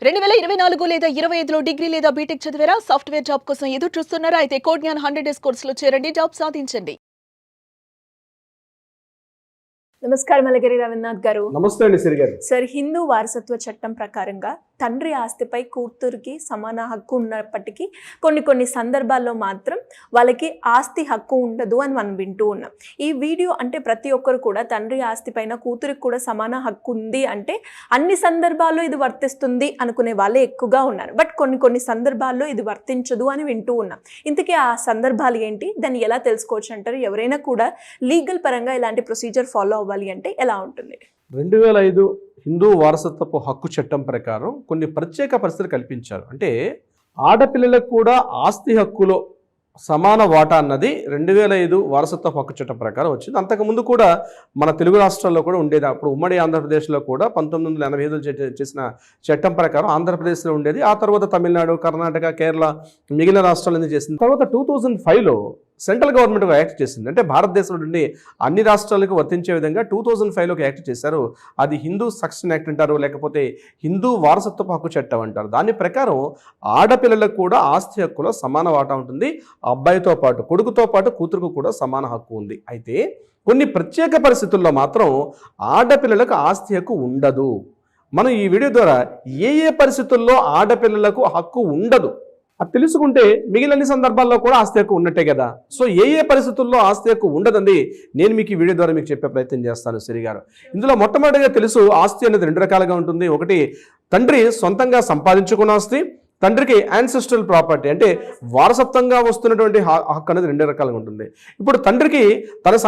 2024 లేదా 25లో డిగ్రీ లేదా బీటెక్ చదివారా? సాఫ్ట్వేర్ జాబ్ కోసం ఎదురు చూస్తున్నారా? అయితే కోడ్ జ్ఞాన్ 100 డేస్ కోర్సులో చేరండి, జాబ్ సాధించండి. నమస్కారం అలగిరి రవీంద్రనాథ్ గారు. నమస్తే అండి సిరి గారు. సార్, హిందూ వారసత్వ చట్టం ప్రకారంగా తండ్రి ఆస్తిపై కూతురికి సమాన హక్కు ఉన్నప్పటికీ కొన్ని సందర్భాల్లో మాత్రం వాళ్ళకి ఆస్తి హక్కు ఉండదు అని మనం వింటూ ఉన్నాం. ఈ వీడియో అంటే ప్రతి ఒక్కరు కూడా తండ్రి ఆస్తి పైన కూతురికి కూడా సమాన హక్కు ఉంది అంటే అన్ని సందర్భాల్లో ఇది వర్తిస్తుంది అనుకునే వాళ్ళే ఎక్కువగా ఉన్నారు. బట్ కొన్ని సందర్భాల్లో ఇది వర్తించదు అని వింటూ ఉన్నాం. ఇంతకీ ఆ సందర్భాలు ఏంటి, దాన్ని ఎలా తెలుసుకోవచ్చు అంటారు? ఎవరైనా కూడా లీగల్ పరంగా ఇలాంటి ప్రొసీజర్ ఫాలో అవ్వాలి అంటే ఎలా ఉంటుంది? 2005 హిందూ వారసత్వపు హక్కు చట్టం ప్రకారం కొన్ని ప్రత్యేక పరిస్థితులు కల్పించారు. అంటే ఆడపిల్లలకు కూడా ఆస్తి హక్కులో సమాన వాటా అన్నది 2005 వారసత్వ హక్కు చట్టం ప్రకారం వచ్చింది. అంతకుముందు కూడా మన తెలుగు రాష్ట్రాల్లో కూడా ఉండేది. అప్పుడు ఉమ్మడి ఆంధ్రప్రదేశ్లో కూడా 1985 చేసిన చట్టం ప్రకారం ఆంధ్రప్రదేశ్లో ఉండేది. ఆ తర్వాత తమిళనాడు, కర్ణాటక, కేరళ మిగిలిన రాష్ట్రాలన్నీ చేసింది. తర్వాత 2005లో సెంట్రల్ గవర్నమెంట్ ఒక యాక్ట్ చేసింది. అంటే భారతదేశంలో నుండి అన్ని రాష్ట్రాలకు వర్తించే విధంగా 2005లో ఒక యాక్ట్ చేశారు. అది హిందూ సక్సెషన్ యాక్ట్ అంటారు, లేకపోతే హిందూ వారసత్వపు హక్కు చట్టం అంటారు. దాని ప్రకారం ఆడపిల్లలకు కూడా ఆస్తి హక్కులో సమాన వాటా ఉంటుంది. అబ్బాయితో పాటు, కొడుకుతో పాటు కూతురుకు కూడా సమాన హక్కు ఉంది. అయితే కొన్ని ప్రత్యేక పరిస్థితుల్లో మాత్రం ఆడపిల్లలకు ఆస్తి హక్కు ఉండదు. మనం ఈ వీడియో ద్వారా ఏ పరిస్థితుల్లో ఆడపిల్లలకు హక్కు ఉండదు అది తెలుసుకుంటే మిగిలిన సందర్భాల్లో కూడా ఆస్తి హక్కు ఉన్నట్టే కదా. సో ఏ పరిస్థితుల్లో ఆస్తి హక్కు ఉండదండి నేను మీకు ఈ వీడియో ద్వారా మీకు చెప్పే ప్రయత్నం చేస్తాను సిరి గారు. ఇందులో మొట్టమొదటిగా తెలుసు, ఆస్తి అనేది 2 రకాలుగా ఉంటుంది. ఒకటి తండ్రి సొంతంగా సంపాదించుకున్న ఆస్తి, తండ్రికి యాన్సెస్ట్రల్ ప్రాపర్టీ అంటే వారసత్వంగా వస్తున్నటువంటి హక్కు అనేది 2 రకాలుగా ఉంటుంది. ఇప్పుడు తండ్రికి తను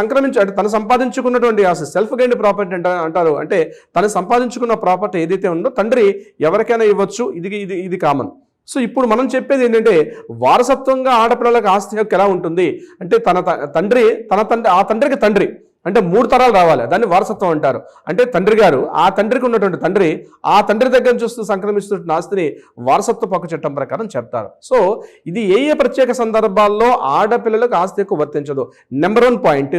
సంపాదించుకున్నటువంటి ఆస్తి సెల్ఫ్ గైన్డ్ ప్రాపర్టీ అంటారు. అంటే తను సంపాదించుకున్న ప్రాపర్టీ ఏదైతే ఉందో తండ్రి ఎవరికైనా ఇవ్వచ్చు. ఇది కామన్. సో ఇప్పుడు మనం చెప్పేది ఏంటంటే వారసత్వంగా ఆడపిల్లలకు ఆస్తి హక్కు ఎలా ఉంటుంది అంటే ఆ తండ్రికి తండ్రి అంటే 3 తరాలు రావాలి, దాన్ని వారసత్వం అంటారు. అంటే తండ్రి గారు ఆ తండ్రికి ఉన్నటువంటి తండ్రి ఆ తండ్రి దగ్గర చూస్తూ సంక్రమిస్తున్న ఆస్తిని వారసత్వ హక్కు చట్టం ప్రకారం చెప్తారు. సో ఇది ఏ ప్రత్యేక సందర్భాల్లో ఆడపిల్లలకు ఆస్తి హక్కు వర్తించదు. నెంబర్ 1 పాయింట్,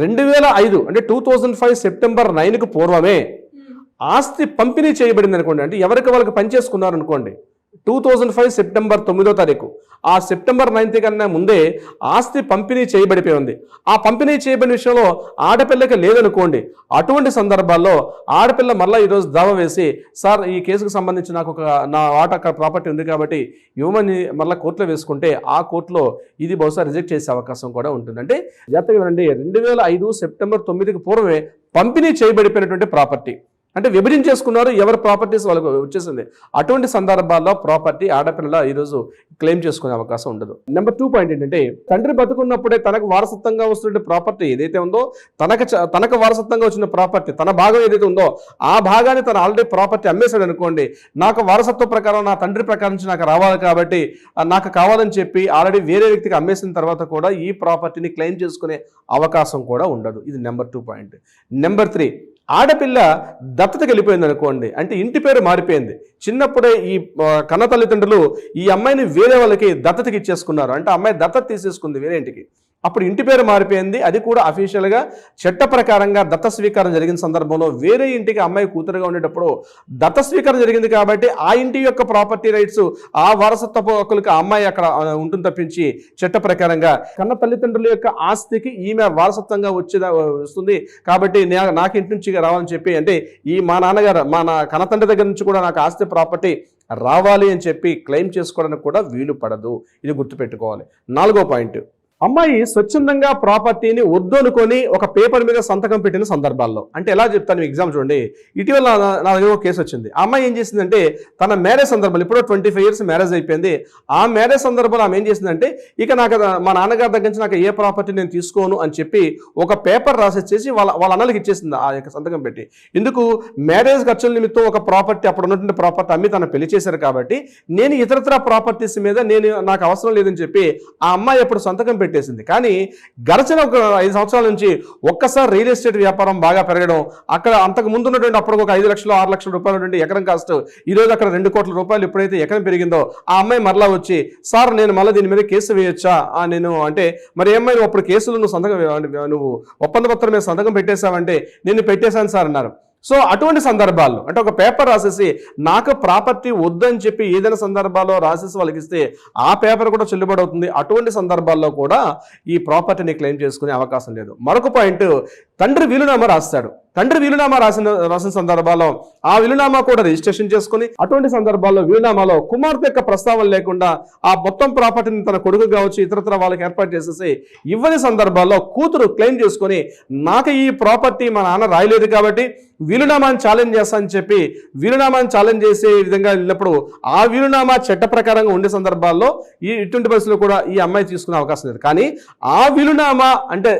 2005 అంటే 2005 సెప్టెంబర్ 9కు పూర్వమే ఆస్తి పంపిణీ చేయబడింది అనుకోండి. అంటే ఎవరికి వాళ్ళకి పనిచేసుకున్నారు అనుకోండి. 2005 సెప్టెంబర్ 9వ తారీఖు, ఆ సెప్టెంబర్ 9th కన్నా ముందే ఆస్తి పంపిణీ చేయబడిపోయి ఉంది. ఆ పంపిణీ చేయబడిన విషయంలో ఆడపిల్లకి లేదనుకోండి. అటువంటి సందర్భాల్లో ఆడపిల్ల మళ్ళీ ఈరోజు దావా వేసి, సార్ ఈ కేసుకు సంబంధించి నాకు నా వాటా ప్రాపర్టీ ఉంది కాబట్టి ఇవ్వమని మళ్ళీ కోర్టులో వేసుకుంటే ఆ కోర్టులో ఇది బహుశా రిజెక్ట్ చేసే అవకాశం కూడా ఉంటుంది. అంటే జాగ్రత్తగా వినండి, 2005 సెప్టెంబర్ 9కి పూర్వమే పంపిణీ చేయబడిపోయినటువంటి ప్రాపర్టీ అంటే విభజించేసుకున్నారు, ఎవరి ప్రాపర్టీస్ వాళ్ళకు వచ్చేసింది. అటువంటి సందర్భాల్లో ప్రాపర్టీ ఆడపిల్లల ఈరోజు క్లెయిమ్ చేసుకునే అవకాశం ఉండదు. నెంబర్ 2 పాయింట్ ఏంటంటే, తండ్రి బతుకున్నప్పుడే తనకు వారసత్వంగా వస్తున్న ప్రాపర్టీ ఏదైతే ఉందో, తనకు వారసత్వంగా వచ్చిన ప్రాపర్టీ తన భాగం ఏదైతే ఉందో ఆ భాగాన్ని తను ఆల్రెడీ ప్రాపర్టీ అమ్మేశాడు అనుకోండి. నాకు వారసత్వ ప్రకారం నా తండ్రి ప్రకారం నుంచి నాకు రావాలి కాబట్టి నాకు కావాలని చెప్పి ఆల్రెడీ వేరే వ్యక్తికి అమ్మేసిన తర్వాత కూడా ఈ ప్రాపర్టీని క్లెయిమ్ చేసుకునే అవకాశం కూడా ఉండదు. ఇది నెంబర్ 2 పాయింట్. నెంబర్ 3, ఆడపిల్ల దత్తతకి వెళ్ళిపోయింది అనుకోండి. అంటే ఇంటి పేరు మారిపోయింది. చిన్నప్పుడే ఈ కన్న తల్లిదండ్రులు ఈ అమ్మాయిని వేరే వాళ్ళకి దత్తతకి ఇచ్చేసుకున్నారు. అంటే అమ్మాయి దత్తత తీసేసుకుంది వేరే ఇంటికి. అప్పుడు ఇంటి పేరు మారిపోయింది. అది కూడా అఫీషియల్గా చట్ట ప్రకారంగా దత్త స్వీకారం జరిగిన సందర్భంలో వేరే ఇంటికి అమ్మాయి కూతురుగా ఉండేటప్పుడు దత్త స్వీకారం జరిగింది కాబట్టి ఆ ఇంటి యొక్క ప్రాపర్టీ రైట్స్, ఆ వారసత్వ హక్కులకు ఆ అమ్మాయి అక్కడ ఉంటుంది తప్పించి చట్ట ప్రకారంగా కన్న తల్లిదండ్రుల యొక్క ఆస్తికి ఈమె వారసత్వంగా వస్తుంది కాబట్టి నాకు ఇంటి నుంచి రావాలని చెప్పి, అంటే మా నాన్నగారు నా కన్న తండ్రి దగ్గర నుంచి కూడా నాకు ఆస్తి ప్రాపర్టీ రావాలి అని చెప్పి క్లెయిమ్ చేసుకోవడానికి కూడా వీలు పడదు. ఇది గుర్తుపెట్టుకోవాలి. 4వ పాయింట్, అమ్మాయి స్వచ్ఛందంగా ప్రాపర్టీని వద్దు అనుకొని ఒక పేపర్ మీద సంతకం పెట్టిన సందర్భాల్లో. అంటే ఎలా చెప్తాను, ఎగ్జామ్ చూడండి. ఇటీవల నా దగ్గర ఒక కేసు వచ్చింది. ఆ అమ్మాయి ఏం చేసిందంటే తన మ్యారేజ్ సందర్భంలో, ఇప్పుడు 25 years మ్యారేజ్ అయిపోయింది. ఆ మ్యారేజ్ సందర్భంలో ఆమె ఏం చేసిందంటే, ఇక నాకు మా నాన్నగారి దగ్గర నుంచి నాకు ఏ ప్రాపర్టీ నేను తీసుకోను అని చెప్పి ఒక పేపర్ రాసిచ్చేసి వాళ్ళ అన్నలకి ఇచ్చేసింది ఆ యొక్క సంతకం పెట్టి. ఎందుకు? మ్యారేజ్ ఖర్చుల నిమిత్తం ఒక ప్రాపర్టీ, అప్పుడు ఉన్నటువంటి ప్రాపర్టీ అమ్మి తను పెళ్లి చేశారు కాబట్టి నేను ఇతరత్ర ప్రాపర్టీస్ మీద నాకు అవసరం లేదని చెప్పి ఆ అమ్మాయి అప్పుడు సంతకం పెట్టేసింది. కానీ గడిచిన ఒక 5 సంవత్సరాల నుంచి ఒక్కసారి రియల్ ఎస్టేట్ వ్యాపారం బాగా పెరగడం, అక్కడ అంతకు ముందు ఉన్నటువంటి అప్పుడు ఒక 5 లక్షలు 6 లక్షల రూపాయలు ఎకరం కాస్ట్ ఈరోజు అక్కడ 2 కోట్ల రూపాయలు ఎప్పుడైతే ఎకరం పెరిగిందో ఆ అమ్మాయి మరలా వచ్చి, సార్ నేను మళ్ళీ దీని మీద కేసు వేయొచ్చా నేను అంటే, మరి ఏమై నువ్వు అప్పుడు కేసులు నువ్వు ఒప్పంద పత్రం మీద సంతకం పెట్టేశావంటే నేను పెట్టేశాను సార్ అన్నారు. సో అటువంటి సందర్భాల్లో అంటే ఒక పేపర్ రాసేసి నాకు ప్రాపర్టీ వద్దని చెప్పి ఏదైనా సందర్భాల్లో రాసేసి వాళ్ళకి ఇస్తే ఆ పేపర్ కూడా చెల్లుబడి అవుతుంది. అటువంటి సందర్భాల్లో కూడా ఈ ప్రాపర్టీని క్లెయిమ్ చేసుకునే అవకాశం లేదు. మరొక పాయింట్, తండ్రి వీలునామా రాస్తాడు. తండ్రి వీలునామా రాసిన సందర్భాల్లో ఆ వీలునామా కూడా రిజిస్ట్రేషన్ చేసుకుని అటువంటి సందర్భాల్లో వీలునామాలో కుమార్తె యొక్క ప్రస్తావన లేకుండా ఆ మొత్తం ప్రాపర్టీని తన కొడుకు కావచ్చు ఇతరత్ర వాళ్ళకి ఏర్పాటు చేసేసి ఇవ్వని సందర్భాల్లో కూతురు క్లెయిమ్ చేసుకొని నాకు ఈ ప్రాపర్టీ మా నాన్న రాయలేదు కాబట్టి వీలునామాని ఛాలెంజ్ చేస్తా అని చెప్పి వీలునామాని ఛాలెంజ్ చేసే విధంగా వెళ్ళినప్పుడు ఆ వీలునామా చట్ట ప్రకారంగా ఉండే సందర్భాల్లో ఇటువంటి పరిస్థితుల్లో కూడా ఈ అమ్మాయి తీసుకునే అవకాశం లేదు. కానీ ఆ వీలునామా అంటే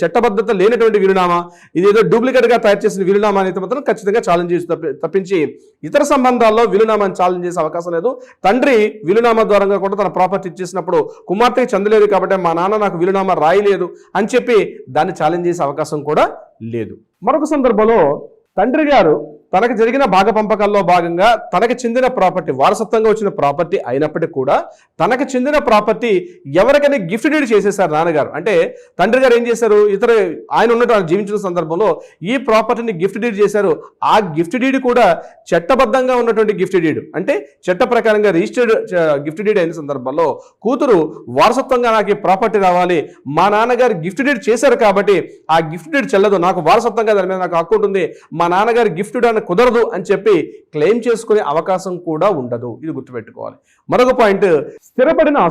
చట్టబద్ధత లేనటువంటి వీలునామా, ఇదేదో డూప్లికేట్గా తయారు చేసిన వీలునామా అయితే మాత్రం ఖచ్చితంగా ఛాలెంజ్ చేసి తప్పించి ఇతర సంబంధాల్లో వీలునామాని ఛాలెంజ్ చేసే అవకాశం లేదు. తండ్రి వీలునామా ద్వారా కూడా తన ప్రాపర్టీ ఇచ్చేసినప్పుడు కుమార్తెకి చెందలేదు కాబట్టి మా నాన్న నాకు వీలునామా రాయలేదు అని చెప్పి దాన్ని ఛాలెంజ్ చేసే అవకాశం కూడా లేదు. మరొక సందర్భంలో తండ్రి గారు తనకు జరిగిన భాగ పంపకాల్లో భాగంగా తనకు చెందిన ప్రాపర్టీ వారసత్వంగా వచ్చిన ప్రాపర్టీ అయినప్పటికీ కూడా తనకు చెందిన ప్రాపర్టీ ఎవరికైనా గిఫ్ట్ డీడ్ చేసేసారు నాన్నగారు. అంటే తండ్రి గారు ఏం చేశారు, ఆయన ఉన్నట్టు జీవించిన సందర్భంలో ఈ ప్రాపర్టీని గిఫ్ట్ డీడ్ చేశారు. ఆ గిఫ్ట్ డీడ్ కూడా చట్టబద్ధంగా ఉన్నటువంటి గిఫ్ట్ డీడ్ అంటే చట్ట ప్రకారంగా రిజిస్టర్డ్ గిఫ్ట్ డీడ్ అయిన సందర్భంలో కూతురు వారసత్వంగా నాకు ఈ ప్రాపర్టీ రావాలి, మా నాన్నగారు గిఫ్ట్ డీడ్ చేశారు కాబట్టి ఆ గిఫ్ట్ డీడ్ చెల్లదు, నాకు వారసత్వంగా దాని మీద నాకు హక్కు ఉంటుంది, మా నాన్నగారు గిఫ్ట్ డీడ్ కుదరదు అని చెప్పి క్లెయిమ్ చేసుకునే అవకాశం కూడా ఉండదు. ఇది గుర్తుపెట్టుకోవాలి. మరొక పాయింట్, స్థిరపడిన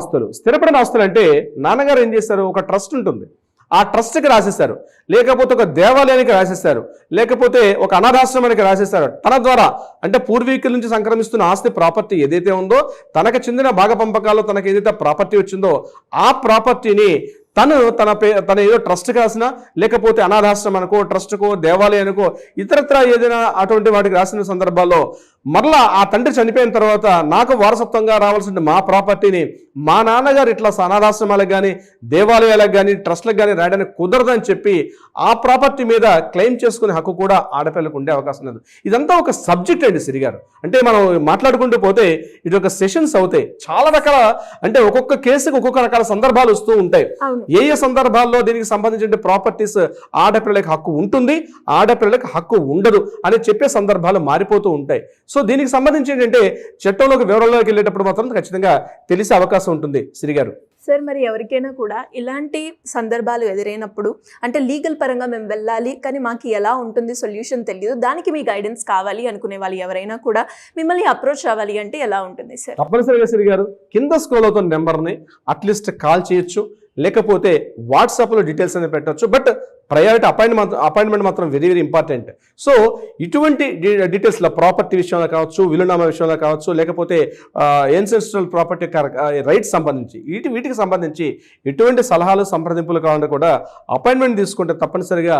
ఆస్తులు అంటే నాన్నగారు ఏం చేస్తారు, ఒక ట్రస్ట్ ఉంటుంది, ఆ ట్రస్ట్కి రాసేస్తారు, లేకపోతే ఒక దేవాలయానికి రాసేస్తారు, లేకపోతే ఒక అనాథాశ్రమానికి రాసేస్తారు. తన ద్వారా అంటే పూర్వీకుల నుంచి సంక్రమిస్తున్న ఆస్తి ప్రాపర్టీ ఏదైతే ఉందో తనకు చెందిన భాగ పంపకాల్లో తనకు ఏదైతే ప్రాపర్టీ వచ్చిందో ఆ ప్రాపర్టీని తన ఏదో ట్రస్ట్ కాసినా లేకపోతే అనాథాశ్రమానికో ట్రస్ట్కో దేవాలయానికో ఇతరత్ర ఏదైనా అటువంటి వాటికి రాసిన సందర్భాల్లో మరలా ఆ తండ్రి చనిపోయిన తర్వాత నాకు వారసత్వంగా రావాల్సిన మా ప్రాపర్టీని మా నాన్నగారు ఇట్లా అనాథాశ్రమాలకు కానీ దేవాలయాలకు కానీ ట్రస్ట్లకు కానీ రాయడానికి కుదరదని చెప్పి ఆ ప్రాపర్టీ మీద క్లెయిమ్ చేసుకునే హక్కు కూడా ఆడపిల్లకు ఉండే అవకాశం లేదు. ఇదంతా ఒక సబ్జెక్ట్ అండి సిరిగారు. అంటే మనం మాట్లాడుకుంటూ పోతే ఇది ఒక సెషన్స్ అవుతాయి. చాలా రకాల అంటే ఒక్కొక్క కేసుకు ఒక్కొక్క రకాల సందర్భాలు వస్తూ ఉంటాయి. ఏ సందర్భాల్లో దీనికి సంబంధించిన ప్రాపర్టీస్ ఆడపిల్లలకు హక్కు ఉంటుంది, ఆడపిల్లలకు హక్కు ఉండదు అని చెప్పే సందర్భాలు మారిపోతూ ఉంటాయి. సో దీనికి సంబంధించి ఏంటంటే చట్టంలోకి వివరాల్లోకి వెళ్ళేటప్పుడు మాత్రం ఖచ్చితంగా తెలిసే అవకాశం ఉంటుంది శ్రీగారు. సార్, మరి ఎవరికైనా కూడా ఇలాంటి సందర్భాలు ఎదురైనప్పుడు అంటే లీగల్ పరంగా మేము వెళ్ళాలి కానీ మాకు ఎలా ఉంటుంది సొల్యూషన్ తెలియదు, దానికి మీ గైడెన్స్ కావాలి అనుకునే వాళ్ళు ఎవరైనా కూడా మిమ్మల్ని అప్రోచ్ అవ్వాలి అంటే ఎలా ఉంటుంది సార్? తప్పనిసరిగా శ్రీగారు కింద స్క్రోల్ అవుతున్న నెంబర్ని అట్లీస్ట్ కాల్ చేయొచ్చు, లేకపోతే వాట్సాప్లో డీటెయిల్స్ అనేది పెట్టవచ్చు. బట్ ప్రయారిటీ అపాయింట్మెంట్ మాత్రం వెరీ వెరీ ఇంపార్టెంట్. సో ఇటువంటి డీటెయిల్స్లో ప్రాపర్టీ విషయంలో కావచ్చు, విలునామా విషయంలో కావచ్చు, లేకపోతే ఎన్సెస్ట్రల్ ప్రాపర్టీ రైట్స్ సంబంధించి వీటికి సంబంధించి ఎటువంటి సలహాలు సంప్రదింపులు కావాలంటే కూడా అపాయింట్మెంట్ తీసుకుంటే తప్పనిసరిగా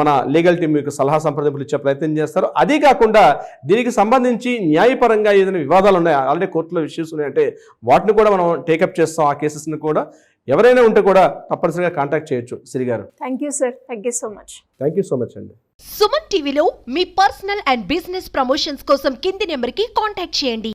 మన లీగల్ టీం మీకు సలహా సంప్రదింపులు ఇచ్చే ప్రయత్నం చేస్తారు. అదే కాకుండా దీనికి సంబంధించి న్యాయపరంగా ఏదైనా వివాదాలు ఉన్నాయి, ఆల్రెడీ కోర్టులో ఇష్యూస్ ఉన్నాయంటే వాటిని కూడా మనం టేకప్ చేస్తాం. ఆ కేసెస్ని కూడా ఎవరైనా ఉంటే కూడా తప్పనిసరిగా కాంటాక్ట్ చేయొచ్చు. శ్రీగారు, thank you sir. Thank you so much. Thank you so much అండి. సుమన్ టీవీలో మీ పర్సనల్ అండ్ బిజినెస్ ప్రమోషన్స్ కోసం కింది నెంబర్కి కాంటాక్ట్ చేయండి.